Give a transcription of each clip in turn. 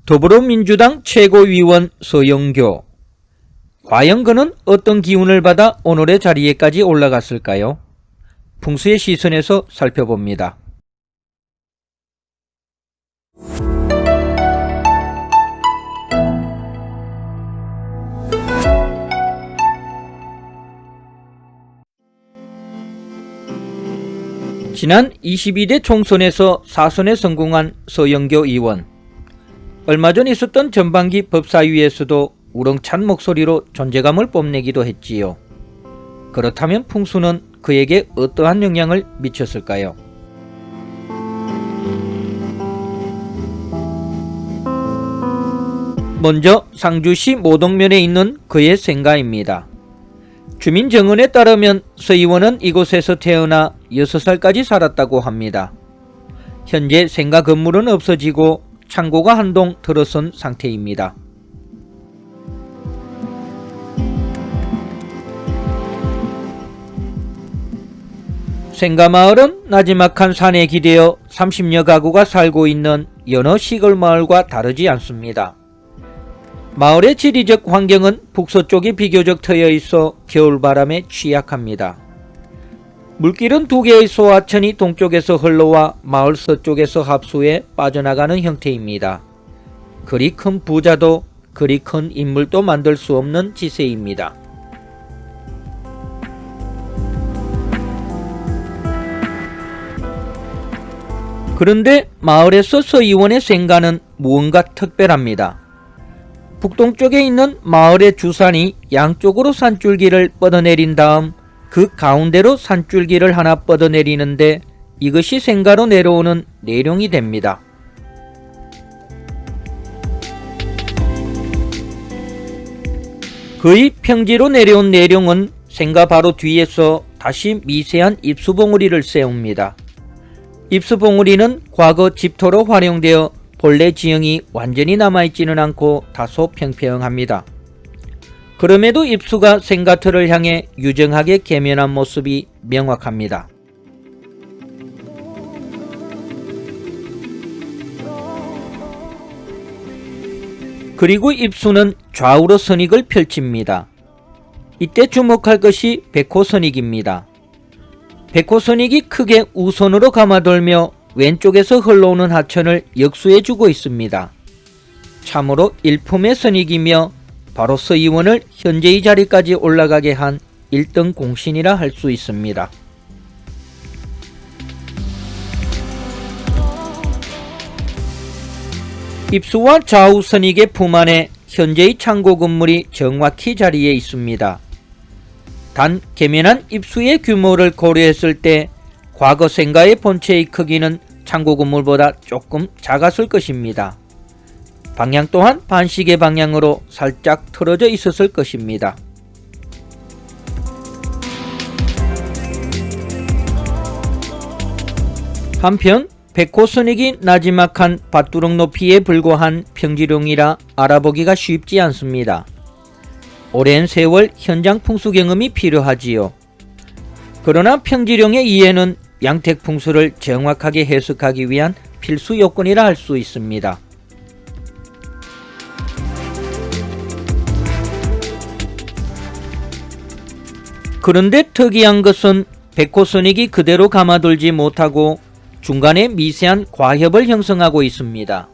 더불어민주당 최고위원 서영교. 과연 그는 어떤 기운을 받아 오늘의 자리에까지 올라갔을까요? 풍수의 시선에서 살펴봅니다. 지난 22대 총선에서 4선에 성공한 서영교 의원. 얼마 전 있었던 전반기 법사위에서도 우렁찬 목소리로 존재감을 뽐내기도 했지요. 그렇다면 풍수는 그에게 어떠한 영향을 미쳤을까요? 먼저 상주시 모동면에 있는 그의 생가입니다. 주민정언에 따르면 서 의원은 이곳에서 태어나 6살까지 살았다고 합니다. 현재 생가 건물은 없어지고 창고가 한 동 들어선 상태입니다. 생가마을은 나지막한 산에 기대어 30여 가구가 살고 있는 여느 시골 마을과 다르지 않습니다. 마을의 지리적 환경은 북서쪽이 비교적 트여 있어 겨울바람에 취약합니다. 물길은 두 개의 소하천이 동쪽에서 흘러와 마을 서쪽에서 합수해 빠져나가는 형태입니다. 그리 큰 부자도 그리 큰 인물도 만들 수 없는 지세입니다. 그런데 마을에서 서 의원의 생가는 무언가 특별합니다. 북동쪽에 있는 마을의 주산이 양쪽으로 산줄기를 뻗어내린 다음 그 가운데로 산줄기를 하나 뻗어내리는데 이것이 생가로 내려오는 내룡이 됩니다. 그의 평지로 내려온 내룡은 생가 바로 뒤에서 다시 미세한 입수봉우리를 세웁니다. 입수봉우리는 과거 집토로 활용되어 본래 지형이 완전히 남아있지는 않고 다소 평평합니다. 그럼에도 입수가 생가터를 향해 유정하게 개면한 모습이 명확합니다. 그리고 입수는 좌우로 선익을 펼칩니다. 이때 주목할 것이 백호선익입니다. 백호선익이 크게 우선으로 감아돌며 왼쪽에서 흘러오는 하천을 역수해주고 있습니다. 참으로 일품의 선익이며 바로 서 의원을 현재의 자리까지 올라가게 한 1등 공신이라 할 수 있습니다. 입수와 좌우 선익의 품 안에 현재의 창고 건물이 정확히 자리에 있습니다. 단 개면한 입수의 규모를 고려했을 때 과거 생가의 본체의 크기는 창고 건물보다 조금 작았을 것입니다. 방향 또한 반시계 방향으로 살짝 틀어져 있었을 것입니다. 한편 백호선익이 나지막한 밭두렁 높이에 불과한 평지룡이라 알아보기가 쉽지 않습니다. 오랜 세월 현장 풍수 경험이 필요하지요. 그러나 평지룡의 이해는 양택 풍수를 정확하게 해석하기 위한 필수 요건이라 할 수 있습니다. 그런데 특이한 것은 백호선익이 그대로 감아돌지 못하고 중간에 미세한 과협을 형성하고 있습니다.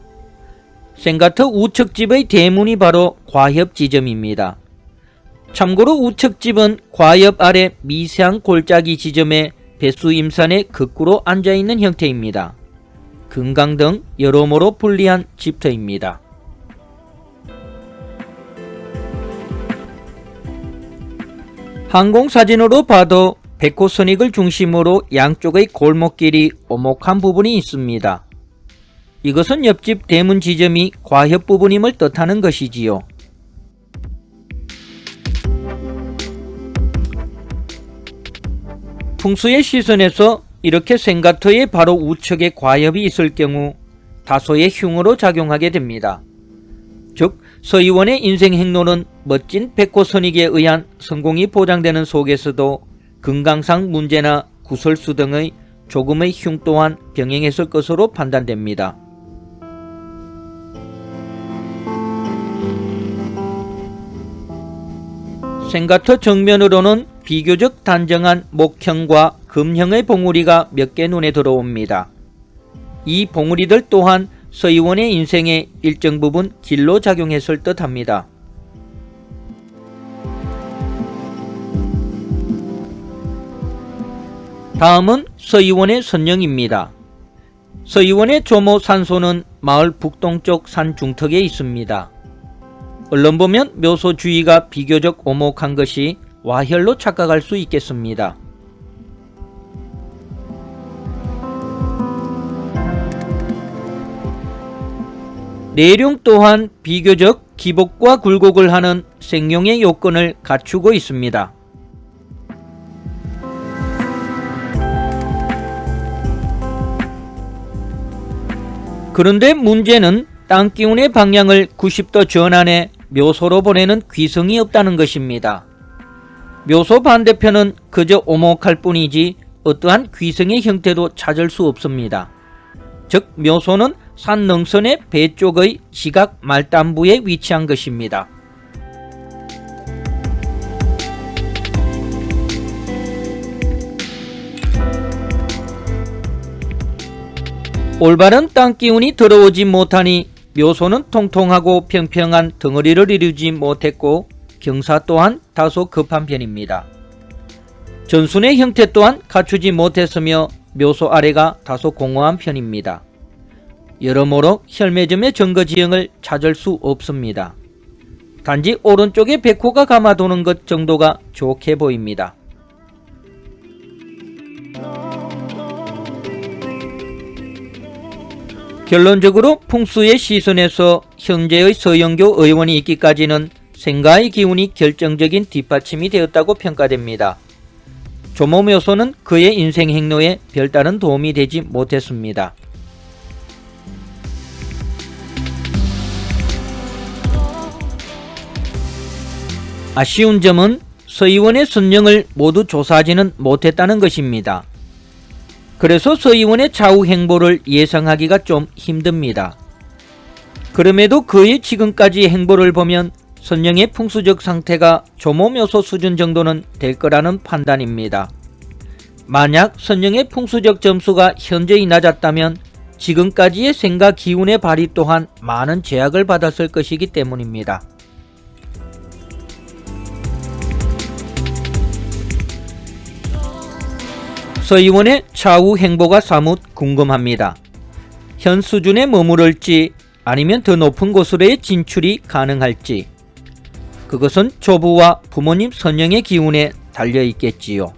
생가터 우측집의 대문이 바로 과협 지점입니다. 참고로 우측집은 과협 아래 미세한 골짜기 지점에 배수임산에 거꾸로 앉아있는 형태입니다. 금강 등 여러모로 불리한 집터입니다. 항공사진으로 봐도 백호선익을 중심으로 양쪽의 골목길이 오목한 부분이 있습니다. 이것은 옆집 대문 지점이 과협 부분임을 뜻하는 것이지요. 풍수의 시선에서 이렇게 생가터의 바로 우측에 과협이 있을 경우 다소의 흉으로 작용하게 됩니다. 즉 서 의원의 인생 행로는 멋진 백호선익에 의한 성공이 보장되는 속에서도 건강상 문제나 구설수 등의 조금의 흉 또한 병행했을 것으로 판단됩니다. 생가터 정면으로는 비교적 단정한 목형과 금형의 봉우리가 몇 개 눈에 들어옵니다. 이 봉우리들 또한 서 의원의 인생에 일정 부분 길로 작용했을 듯합니다. 다음은 서 의원의 선령입니다. 서 의원의 조모 산소는 마을 북동쪽 산 중턱에 있습니다. 얼른 보면 묘소 주위가 비교적 오목한 것이 와혈로 착각할 수 있겠습니다. 내룡 또한 비교적 기복과 굴곡을 하는 생룡의 요건을 갖추고 있습니다. 그런데 문제는 땅기운의 방향을 90도 전환해 묘소로 보내는 귀성이 없다는 것입니다. 묘소 반대편은 그저 오목할 뿐이지 어떠한 귀성의 형태도 찾을 수 없습니다. 즉 묘소는 산 능선의 배 쪽의 지각 말단부에 위치한 것입니다. 올바른 땅기운이 들어오지 못하니 묘소는 통통하고 평평한 덩어리를 이루지 못했고 경사 또한 다소 급한 편입니다. 전순의 형태 또한 갖추지 못했으며 묘소 아래가 다소 공허한 편입니다. 여러모로 혈매점의 정거지형을 찾을 수 없습니다. 단지 오른쪽에 백호가 감아도는 것 정도가 좋게 보입니다. 결론적으로 풍수의 시선에서 현재의 서영교 의원이 있기까지는 생가의 기운이 결정적인 뒷받침이 되었다고 평가됩니다. 조모묘소는 그의 인생 행로에 별다른 도움이 되지 못했습니다. 아쉬운 점은 서 의원의 선령을 모두 조사하지는 못했다는 것입니다. 그래서 서 의원의 차후 행보를 예상하기가 좀 힘듭니다. 그럼에도 그의 지금까지의 행보를 보면 선령의 풍수적 상태가 조모묘소 수준 정도는 될 거라는 판단입니다. 만약 선령의 풍수적 점수가 현저히 낮았다면 지금까지의 생가 기운의 발휘 또한 많은 제약을 받았을 것이기 때문입니다. 서 의원의 차후 행보가 사뭇 궁금합니다. 현 수준에 머무를지 아니면 더 높은 곳으로의 진출이 가능할지 그것은 조부와 부모님 선령의 기운에 달려 있겠지요.